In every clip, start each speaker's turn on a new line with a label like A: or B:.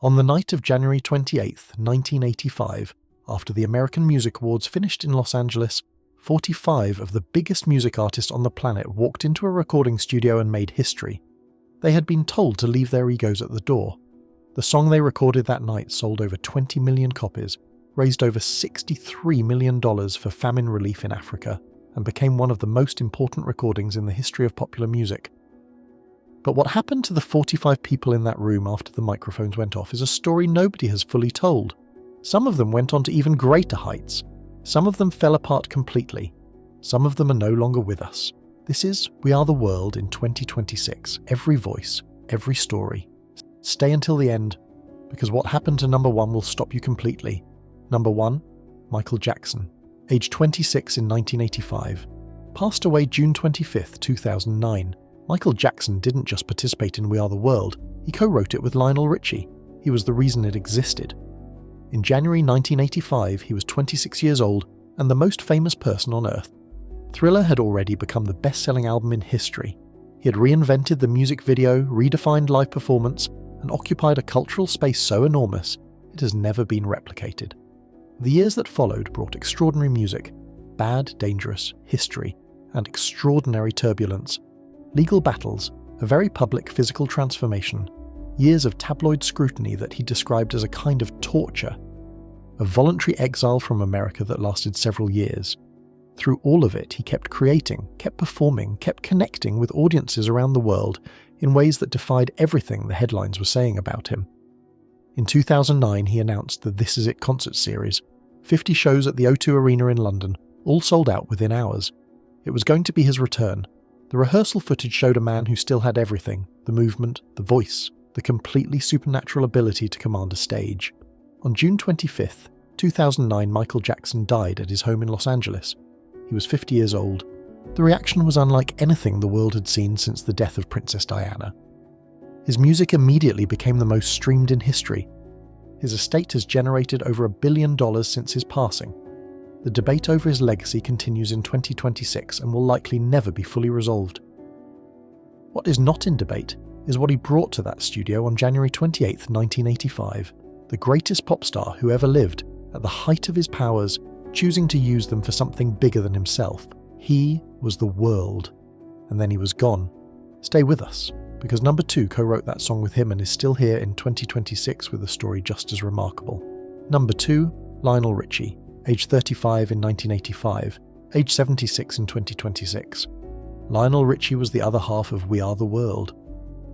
A: On the night of January 28, 1985, after the American Music Awards finished in Los Angeles, 45 of the biggest music artists on the planet walked into a recording studio and made history. They had been told to leave their egos at the door. The song they recorded that night sold over 20 million copies, raised over $63 million for famine relief in Africa, and became one of the most important recordings in the history of popular music. But what happened to the 45 people in that room after the microphones went off is a story nobody has fully told. Some of them went on to even greater heights. Some of them fell apart completely. Some of them are no longer with us. This is We Are the World in 2026. Every voice, every story. Stay until the end, because what happened to number one will stop you completely. Number one, Michael Jackson, age 26 in 1985. Passed away June 25, 2009. Michael Jackson didn't just participate in We Are the World, he co-wrote it with Lionel Richie. He was the reason it existed. In January 1985, he was 26 years old and the most famous person on Earth. Thriller had already become the best-selling album in history. He had reinvented the music video, redefined live performance, and occupied a cultural space so enormous, it has never been replicated. The years that followed brought extraordinary music, bad, dangerous, history, and extraordinary turbulence. Legal battles, a very public physical transformation, years of tabloid scrutiny that he described as a kind of torture, a voluntary exile from America that lasted several years. Through all of it, he kept creating, kept performing, kept connecting with audiences around the world in ways that defied everything the headlines were saying about him. In 2009, he announced the This Is It concert series, 50 shows at the O2 Arena in London, all sold out within hours. It was going to be his return. The rehearsal footage showed a man who still had everything, the movement, the voice, the completely supernatural ability to command a stage. On June 25, 2009, Michael Jackson died at his home in Los Angeles. He was 50 years old. The reaction was unlike anything the world had seen since the death of Princess Diana. His music immediately became the most streamed in history. His estate has generated over $1 billion since his passing. The debate over his legacy continues in 2026 and will likely never be fully resolved. What is not in debate is what he brought to that studio on January 28, 1985, the greatest pop star who ever lived, at the height of his powers, choosing to use them for something bigger than himself. He was the world, and then he was gone. Stay with us, because number two co-wrote that song with him and is still here in 2026 with a story just as remarkable. Number two, Lionel Richie, age 35 in 1985, age 76 in 2026. Lionel Richie was the other half of We Are the World.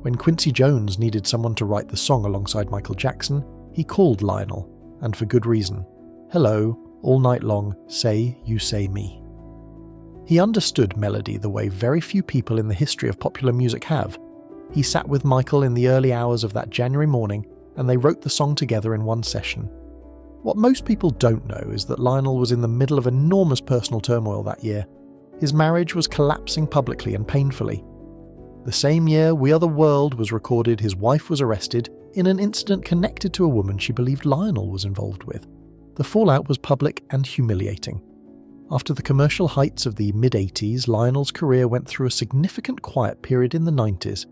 A: When Quincy Jones needed someone to write the song alongside Michael Jackson, he called Lionel, and for good reason. Hello, all night long, say you say me. He understood melody the way very few people in the history of popular music have. He sat with Michael in the early hours of that January morning, and they wrote the song together in one session. What most people don't know is that Lionel was in the middle of enormous personal turmoil that year. His marriage was collapsing publicly and painfully. The same year We Are the World was recorded, his wife was arrested in an incident connected to a woman she believed Lionel was involved with. The fallout was public and humiliating. After the commercial heights of the mid-80s, Lionel's career went through a significant quiet period in the 90s.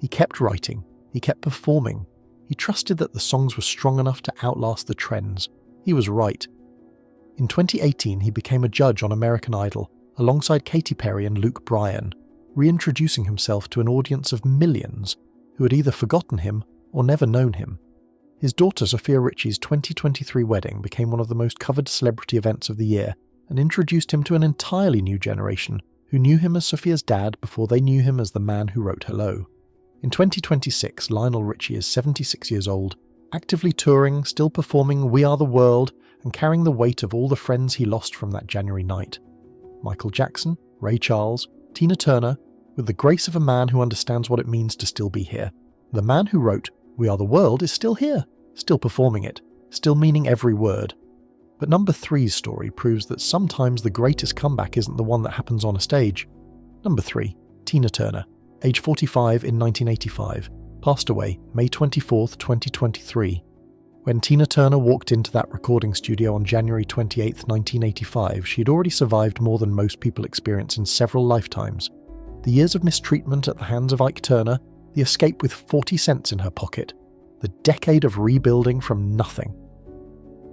A: He kept writing, he kept performing. He trusted that the songs were strong enough to outlast the trends. He was right. In 2018, he became a judge on American Idol, alongside Katy Perry and Luke Bryan, reintroducing himself to an audience of millions who had either forgotten him or never known him. His daughter Sophia Richie's 2023 wedding became one of the most covered celebrity events of the year and introduced him to an entirely new generation who knew him as Sophia's dad before they knew him as the man who wrote Hello. In 2026, Lionel Richie is 76 years old, actively touring, still performing We Are the World, and carrying the weight of all the friends he lost from that January night. Michael Jackson, Ray Charles, Tina Turner, with the grace of a man who understands what it means to still be here. The man who wrote We Are the World is still here, still performing it, still meaning every word. But number three's story proves that sometimes the greatest comeback isn't the one that happens on a stage. Number three, Tina Turner, age 45 in 1985, passed away May 24, 2023. When Tina Turner walked into that recording studio on January 28, 1985, she had already survived more than most people experience in several lifetimes. The years of mistreatment at the hands of Ike Turner, the escape with 40 cents in her pocket, the decade of rebuilding from nothing.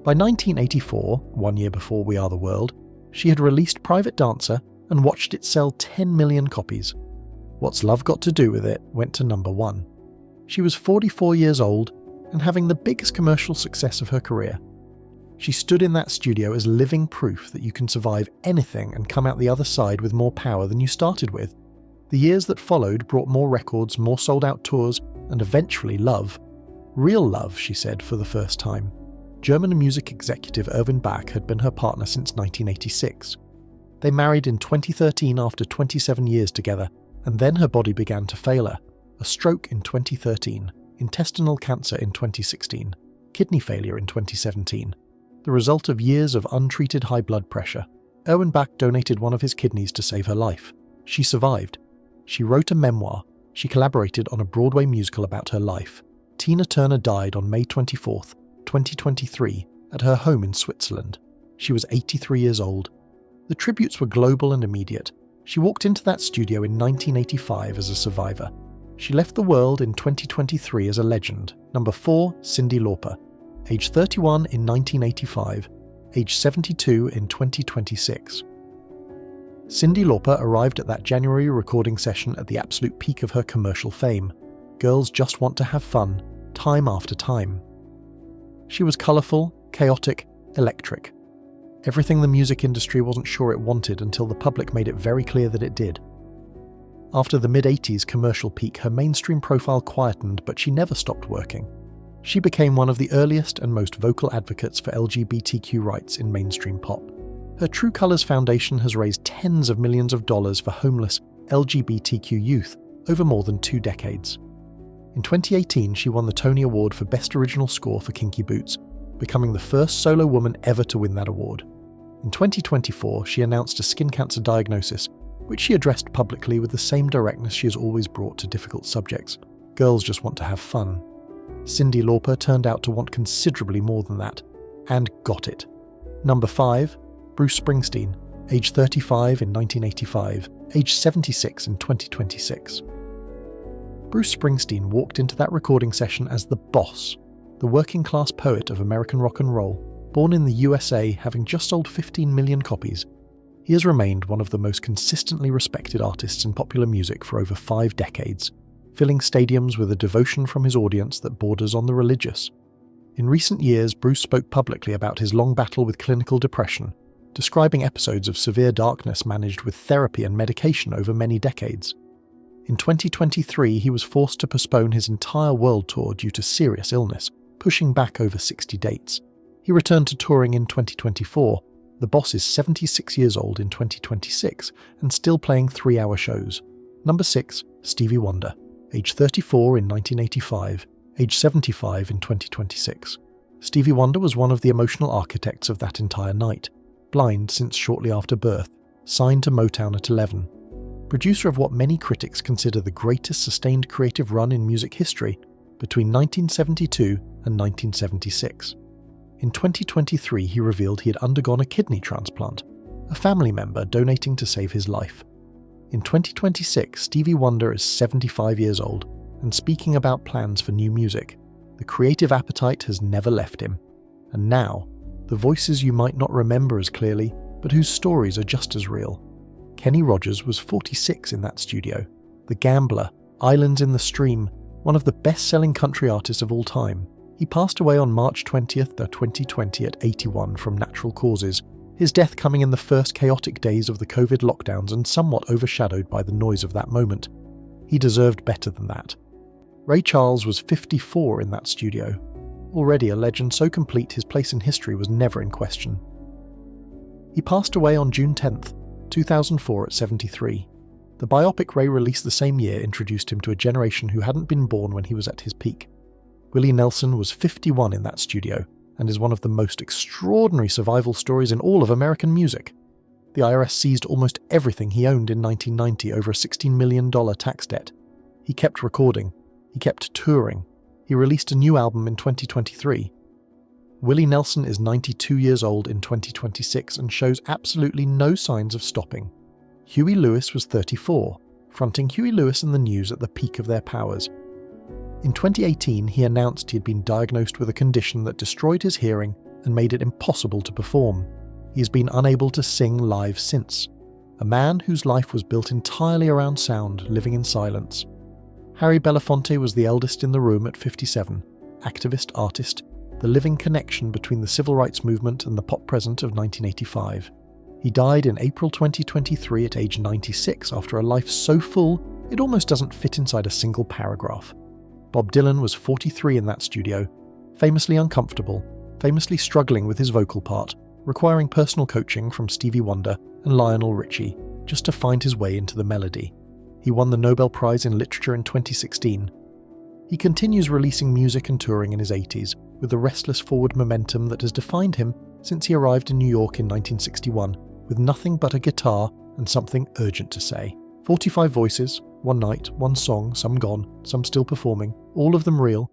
A: By 1984, 1 year before We Are the World, she had released Private Dancer and watched it sell 10 million copies. What's Love Got to Do With It went to number 1. She was 44 years old and having the biggest commercial success of her career. She stood in that studio as living proof that you can survive anything and come out the other side with more power than you started with. The years that followed brought more records, more sold-out tours, and eventually love. Real love, she said for the first time. German music executive Erwin Bach had been her partner since 1986. They married in 2013 after 27 years together, and then her body began to fail her. A stroke in 2013, intestinal cancer in 2016, kidney failure in 2017. The result of years of untreated high blood pressure. Erwin Bach donated one of his kidneys to save her life. She survived. She wrote a memoir. She collaborated on a Broadway musical about her life. Tina Turner died on May 24th, 2023, at her home in Switzerland. She was 83 years old. The tributes were global and immediate. She walked into that studio in 1985 as a survivor. She left the world in 2023 as a legend. Number 4, Cyndi Lauper. Age 31 in 1985, age 72 in 2026. Cyndi Lauper arrived at that January recording session at the absolute peak of her commercial fame. Girls just want to have fun, time after time. She was colourful, chaotic, electric. Everything the music industry wasn't sure it wanted until the public made it very clear that it did. After the mid-80s commercial peak, her mainstream profile quietened, but she never stopped working. She became one of the earliest and most vocal advocates for LGBTQ rights in mainstream pop. Her True Colours Foundation has raised tens of millions of dollars for homeless LGBTQ youth over more than 2 decades. In 2018, she won the Tony Award for Best Original Score for Kinky Boots, becoming the first solo woman ever to win that award. In 2024, she announced a skin cancer diagnosis, which she addressed publicly with the same directness she has always brought to difficult subjects. Girls just want to have fun. Cyndi Lauper turned out to want considerably more than that, and got it. Number 5, Bruce Springsteen, age 35 in 1985, age 76 in 2026. Bruce Springsteen walked into that recording session as the boss, the working-class poet of American rock and roll, born in the USA, having just sold 15 million copies. He has remained one of the most consistently respected artists in popular music for over 5 decades, filling stadiums with a devotion from his audience that borders on the religious. In recent years, Bruce spoke publicly about his long battle with clinical depression, describing episodes of severe darkness managed with therapy and medication over many decades. In 2023, he was forced to postpone his entire world tour due to serious illness, pushing back over 60 dates. He returned to touring in 2024. The boss is 76 years old in 2026 and still playing 3-hour shows. Number 6, Stevie Wonder, age 34 in 1985, age 75 in 2026. Stevie Wonder was one of the emotional architects of that entire night. Blind since shortly after birth, signed to Motown at 11. Producer of what many critics consider the greatest sustained creative run in music history between 1972 and 1976. In 2023, he revealed he had undergone a kidney transplant, a family member donating to save his life. In 2026, Stevie Wonder is 75 years old and speaking about plans for new music. The creative appetite has never left him. And now, the voices you might not remember as clearly, but whose stories are just as real. Kenny Rogers was 46 in that studio. The Gambler, Islands in the Stream, one of the best-selling country artists of all time. He passed away on March 20th, 2020 at 81 from natural causes, his death coming in the first chaotic days of the COVID lockdowns and somewhat overshadowed by the noise of that moment. He deserved better than that. Ray Charles was 54 in that studio. Already a legend so complete his place in history was never in question. He passed away on June 10th, 2004 at 73. The biopic Ray released the same year introduced him to a generation who hadn't been born when he was at his peak. Willie Nelson was 51 in that studio and is one of the most extraordinary survival stories in all of American music. The IRS seized almost everything he owned in 1990 over a $16 million tax debt. He kept recording. He kept touring. He released a new album in 2023. Willie Nelson is 92 years old in 2026 and shows absolutely no signs of stopping. Huey Lewis was 34, fronting Huey Lewis and the News at the peak of their powers. In 2018, he announced he had been diagnosed with a condition that destroyed his hearing and made it impossible to perform. He has been unable to sing live since. A man whose life was built entirely around sound, living in silence. Harry Belafonte was the eldest in the room at 57, activist, artist, the living connection between the civil rights movement and the pop present of 1985. He died in April 2023 at age 96 after a life so full it almost doesn't fit inside a single paragraph. Bob Dylan was 43 in that studio, famously uncomfortable, famously struggling with his vocal part, requiring personal coaching from Stevie Wonder and Lionel Richie just to find his way into the melody. He won the Nobel Prize in Literature in 2016. He continues releasing music and touring in his 80s, with the restless forward momentum that has defined him since he arrived in New York in 1961, with nothing but a guitar and something urgent to say. 45 voices, one night, one song, some gone, some still performing, all of them real,